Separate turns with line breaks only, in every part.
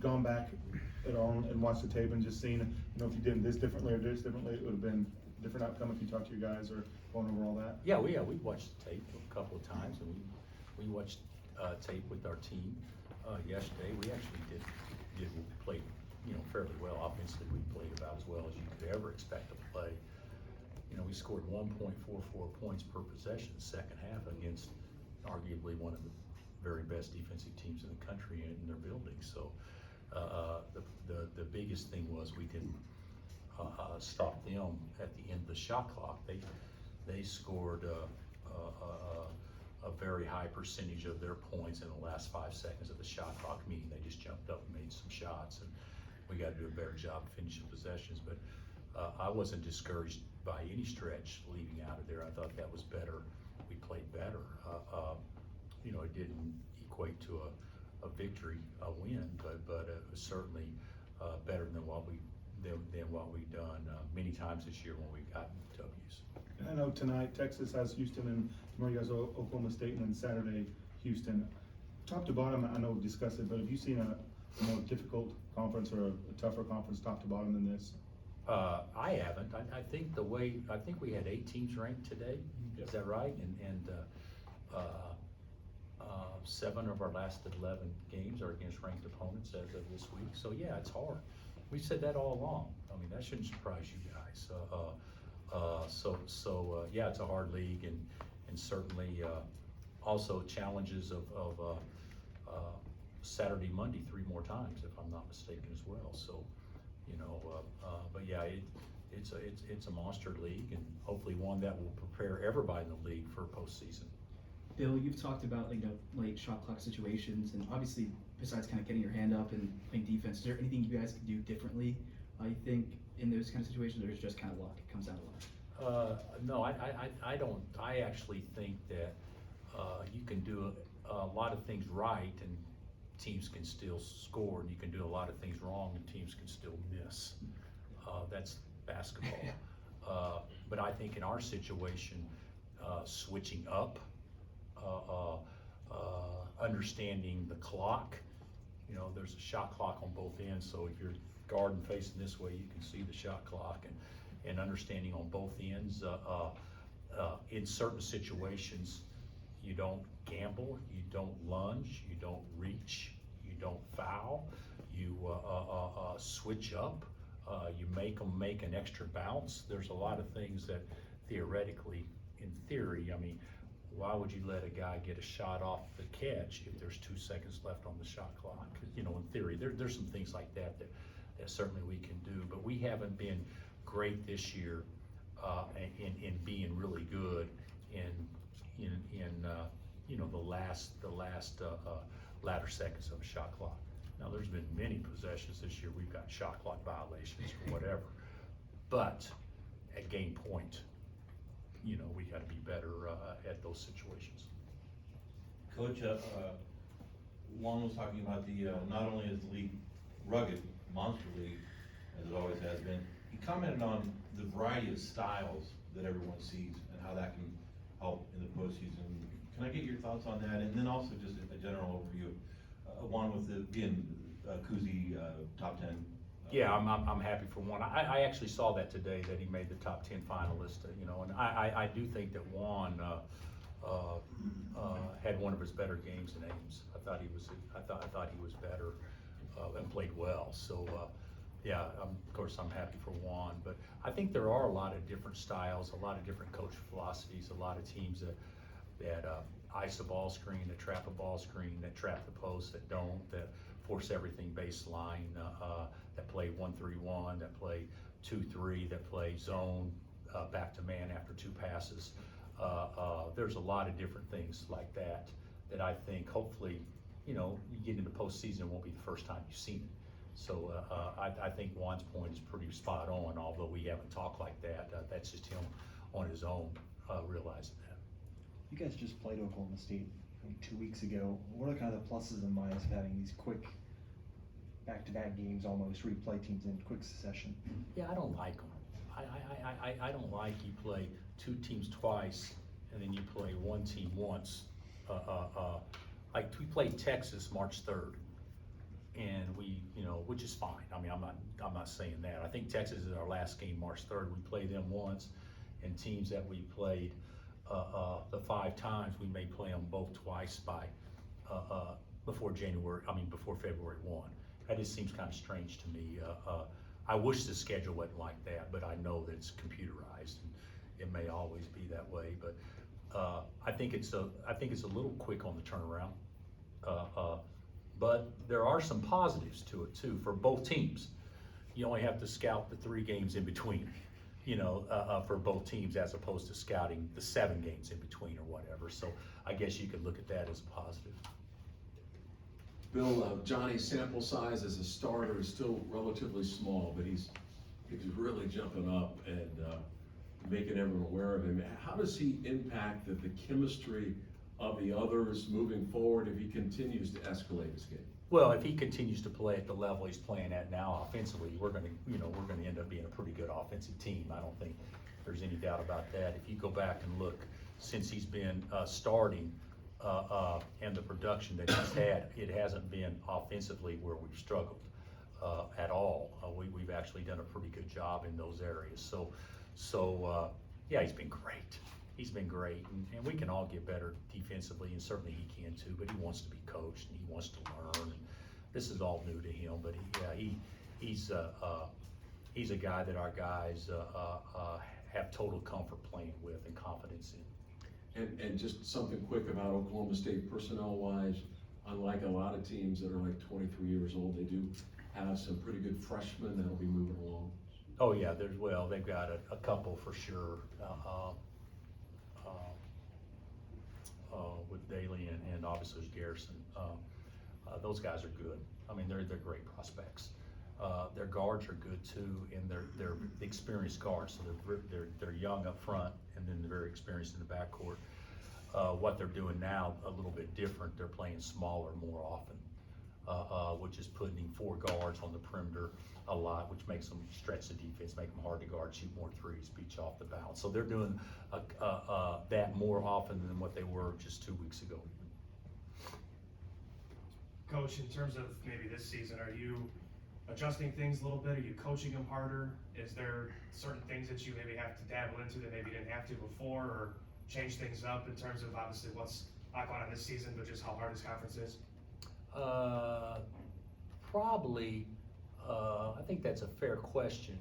gone back at all and watched the tape and just seen, if you did this differently or this differently, it would have been a different outcome if you talked to your guys or going over all that?
Yeah, we watched the tape a couple of times, and we watched tape with our team yesterday. We actually did play, fairly well. Offensively, we played about as well as you could ever expect to play. We scored 1.44 points per possession the second half against arguably one of the very best defensive teams in the country in their building. So the biggest thing was we didn't stop them at the end of the shot clock. They scored a very high percentage of their points in the last 5 seconds of the shot clock, meaning they just jumped up and made some shots, and we got to do a better job of finishing possessions. But I wasn't discouraged by any stretch leaving out of there. I thought that was better. We played better. It didn't equate to a victory, a win, but it was certainly better than what we've done many times this year when we've gotten W's.
And I know tonight Texas has Houston, and tomorrow you guys are Oklahoma State, and then Saturday Houston. Top to bottom, I know we've discussed it, but have you seen a more difficult conference or a tougher conference top to bottom than this?
I haven't. I think we had 8 teams ranked today. Is that right? And 7 of our last 11 games are against ranked opponents as of this week. So yeah, it's hard. We've said that all along. I mean, that shouldn't surprise you guys. Yeah, it's a hard league, and certainly also challenges of Saturday, Monday 3 more times, if I'm not mistaken, as well. So, but yeah, it's a monster league, and hopefully one that will prepare everybody in the league for postseason.
Bill, you've talked about late shot clock situations, and obviously besides kind of getting your hand up and playing defense, is there anything you guys could do differently, I think, in those kind of situations, or is it just kind of luck? It comes out of luck?
No, I don't. I actually think that you can do a lot of things right and teams can still score, and you can do a lot of things wrong and teams can still miss. That's basketball. But I think in our situation, switching up, understanding the clock, there's a shot clock on both ends, so if you're guarding facing this way, you can see the shot clock, and understanding on both ends. In certain situations, you don't gamble, you don't lunge, you don't reach, you don't foul, you switch up, you make them make an extra bounce. There's a lot of things that theoretically, in theory, I mean, why would you let a guy get a shot off the catch if there's 2 seconds left on the shot clock? In theory, there's some things like that certainly we can do, but we haven't been great this year in being really good in the last latter seconds of a shot clock. Now, there's been many possessions this year we've got shot clock violations or whatever, but at game point, we got to be better at those situations.
Coach, Juan was talking about the not only is the league rugged, monster league, as it always has been, he commented on the variety of styles that everyone sees and how that can help in the postseason. Can I get your thoughts on that? And then also just a general overview of Juan with Kuzi top 10.
Yeah, I'm happy for Juan. I actually saw that today, that he made the top 10 finalist. And I do think that Juan had one of his better games in Ames. I thought he was better and played well. So yeah, of course I'm happy for Juan. But I think there are a lot of different styles, a lot of different coach philosophies, a lot of teams that ice a ball screen, that trap a ball screen, that trap the post, that don't, that force everything baseline, that play 1-3-1, that play 2-3, that play zone back to man after 2 passes. There's a lot of different things like that I think hopefully, you get into postseason, it won't be the first time you've seen it. So I think Juan's point is pretty spot on, although we haven't talked like that. That's just him on his own realizing that.
You guys just played Oklahoma State 2 weeks ago. What are kind of the pluses and minuses of having these quick back-to-back games, almost replay teams in quick succession?
Yeah, I don't like them. I don't like you play 2 teams twice and then you play 1 team once. Like we played Texas March 3rd, and we which is fine. I mean, I'm not saying that. I think Texas is our last game, March 3rd. We play them once, and teams that we played the 5 times, we may play them both twice by before February 1. That just seems kind of strange to me. I wish the schedule wasn't like that, but I know that it's computerized, and it may always be that way. But I think it's a little quick on the turnaround. But there are some positives to it too for both teams. You only have to scout the 3 games in between, for both teams, as opposed to scouting the 7 games in between or whatever. So I guess you could look at that as a positive.
Bill, Johnny's sample size as a starter is still relatively small, but he's really jumping up and making everyone aware of him. How does he impact the chemistry of the others moving forward if he continues to escalate his game?
Well, if he continues to play at the level he's playing at now offensively, we're gonna end up being a pretty good offensive team. I don't think there's any doubt about that. If you go back and look, since he's been starting, and the production that he's had, it hasn't been offensively where we've struggled at all. We've actually done a pretty good job in those areas. So yeah, he's been great. He's been great, and we can all get better defensively, and certainly he can too. But he wants to be coached, and he wants to learn. And this is all new to him, but he's a guy that our guys have total comfort playing with and confidence in.
And just something quick about Oklahoma State personnel-wise, unlike a lot of teams that are like 23 years old, they do have some pretty good freshmen that'll be moving along.
Oh yeah, they've got a couple for sure, with Daly and obviously there's Garrison. Those guys are good. I mean, they're great prospects. Their guards are good too, and they're experienced guards, so they're young up front, and then they're very experienced in the backcourt. What they're doing now, a little bit different. They're playing smaller more often, which is putting 4 guards on the perimeter a lot, which makes them stretch the defense, make them hard to guard, shoot more threes, beat you off the bounce. So they're doing that more often than what they were just 2 weeks ago.
Coach, in terms of maybe this season, are you adjusting things a little bit? Are you coaching them harder? Is there certain things that you maybe have to dabble into that maybe you didn't have to before, or change things up in terms of obviously what's not going on this season, but just how hard this conference is?
Probably, I think that's a fair question.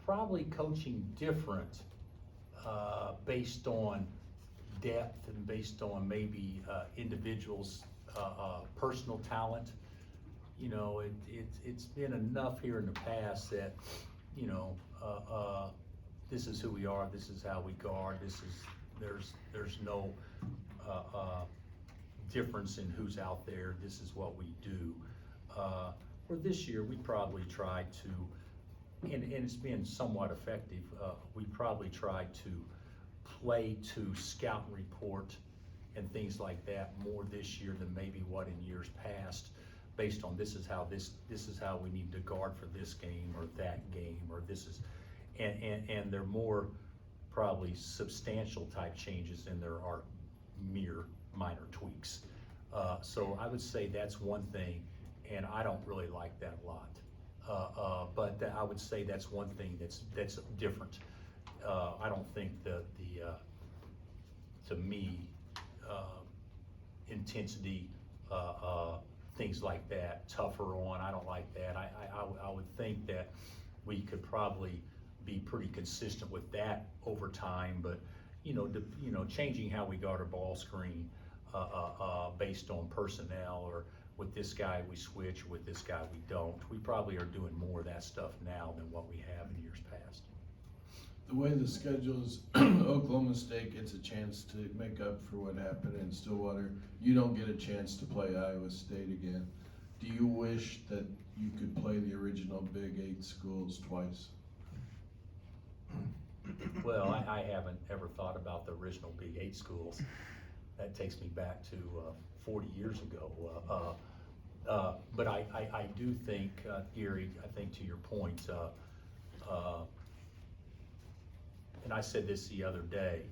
Probably coaching different based on depth and based on maybe individuals' personal talent. It's been enough here in the past that, this is who we are, this is how we guard, there's no difference in who's out there, this is what we do. For this year, we probably tried to, and it's been somewhat effective, we probably tried to play to scout and report and things like that more this year than maybe what in years past, based on this is how we need to guard for this game or that game, or this is, and they're more probably substantial type changes than there are mere minor tweaks. So I would say that's one thing, and I don't really like that a lot. But I would say that's one thing that's different. I don't think to me, intensity, things like that, tougher on, I don't like that. I would think that we could probably be pretty consistent with that over time, but changing how we guard our ball screen based on personnel, or with this guy we switch, with this guy we don't. We probably are doing more of that stuff now than what we have in years past.
The way the schedule is, Oklahoma State gets a chance to make up for what happened in Stillwater. You don't get a chance to play Iowa State again. Do you wish that you could play the original Big 8 schools twice?
Well, I haven't ever thought about the original Big 8 schools. That takes me back to 40 years ago. But I do think, Gary, I think to your point, and I said this the other day,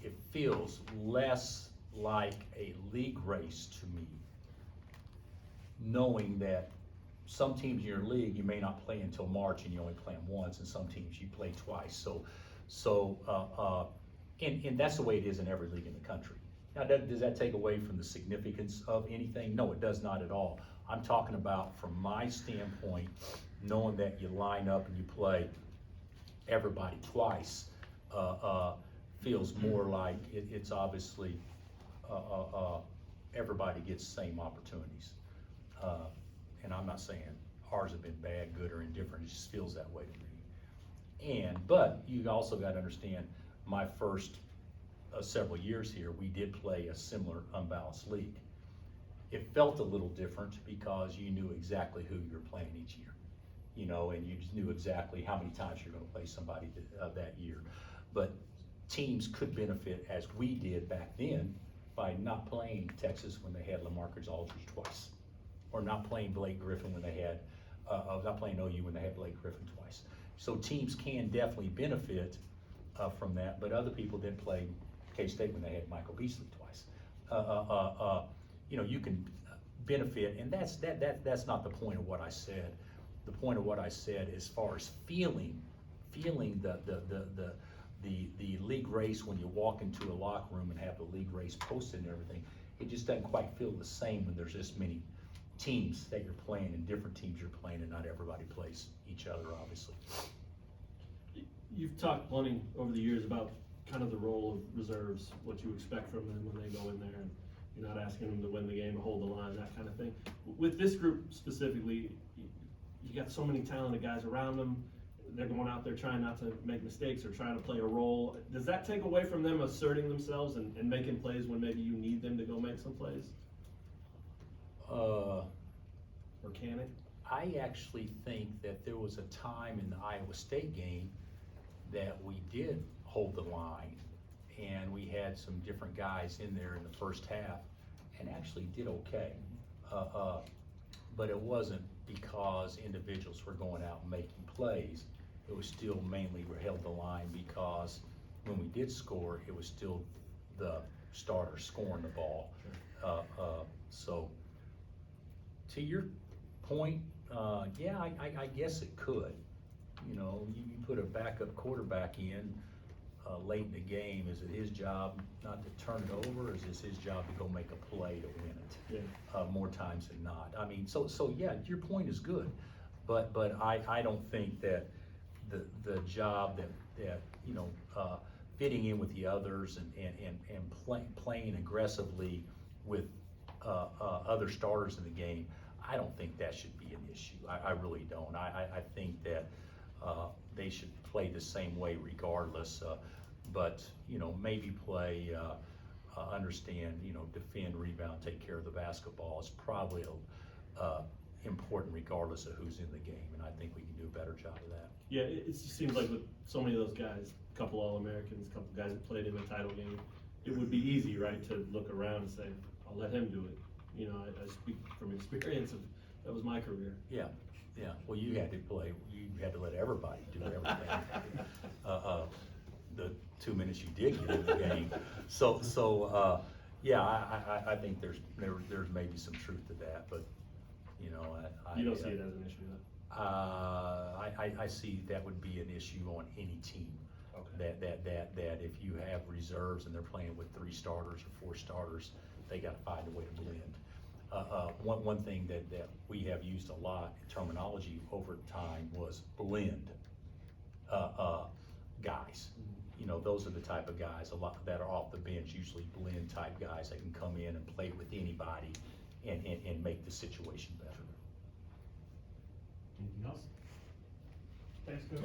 it feels less like a league race to me, knowing that some teams in your league, you may not play until March and you only play them once, and some teams you play twice. And that's the way it is in every league in the country. Now, does that take away from the significance of anything? No, it does not at all. I'm talking about from my standpoint, knowing that you line up and you play everybody twice, feels more like it's obviously, everybody gets the same opportunities. And I'm not saying ours have been bad, good, or indifferent, it just feels that way to me. But you also gotta understand, my first several years here, we did play a similar unbalanced league. It felt a little different because you knew exactly who you were playing each year, you know, and you just knew exactly how many times you're gonna play somebody that year. But teams could benefit, as we did back then, by not playing Texas when they had LaMarcus Aldridge twice, or not playing Blake Griffin when they had, not playing OU when they had Blake Griffin twice. So teams can definitely benefit from that, but other people did play K-State when they had Michael Beasley twice. You know, you can benefit, and that's not the point of what I said. The point of what I said, as far as feeling the league race, when you walk into a locker room and have the league race posted and everything, it just doesn't quite feel the same when there's this many teams that you're playing and different teams you're playing, and not everybody plays each other, obviously.
You've talked plenty over the years about kind of the role of reserves, what you expect from them when they go in there, and you're not asking them to win the game or hold the line, that kind of thing. With this group specifically, you got so many talented guys around them. They're going out there trying not to make mistakes or trying to play a role. Does that take away from them asserting themselves and making plays when maybe you need them to go make some plays? Or can it?
I actually think that there was a time in the Iowa State game that we did hold the line, and we had some different guys in there in the first half and actually did okay. But it wasn't because individuals were going out and making plays. It was still mainly we held the line because when we did score, it was still the starter scoring the ball. So to your point, yeah, I guess it could. You know, you put a backup quarterback in late in the game. Is it his job not to turn it over, or is it his job to go make a play to win it? Yeah. More times than not. I mean, so yeah, your point is good, but I don't think that the job that you know, fitting in with the others and playing aggressively with other starters in the game, I don't think that should be an issue. I really don't. I think that they should play the same way regardless, but you know, maybe play, understand, you know, defend, rebound, take care of the basketball is probably important regardless of who's in the game, and I think we can do a better job of that.
Yeah, it just seems like with so many of those guys, a couple All-Americans, a couple guys that played in the title game, it would be easy, right, to look around and say, I'll let him do it. You know, I speak from experience of, that was my career.
Yeah, yeah. Well, you had to play, you had to let everybody do everything. The 2 minutes you did get in the game. So yeah, I think there's maybe some truth to that, but you know,
you don't see it as an issue, though?
I see that would be an issue on any team. Okay. That if you have reserves and they're playing with 3 starters or 4 starters, they got to find a way to blend. One thing that we have used a lot in terminology over time was blend guys. You know, those are the type of guys a lot that are off the bench, usually blend type guys that can come in and play with anybody and make the situation better.
Anything else? Thanks, Coach.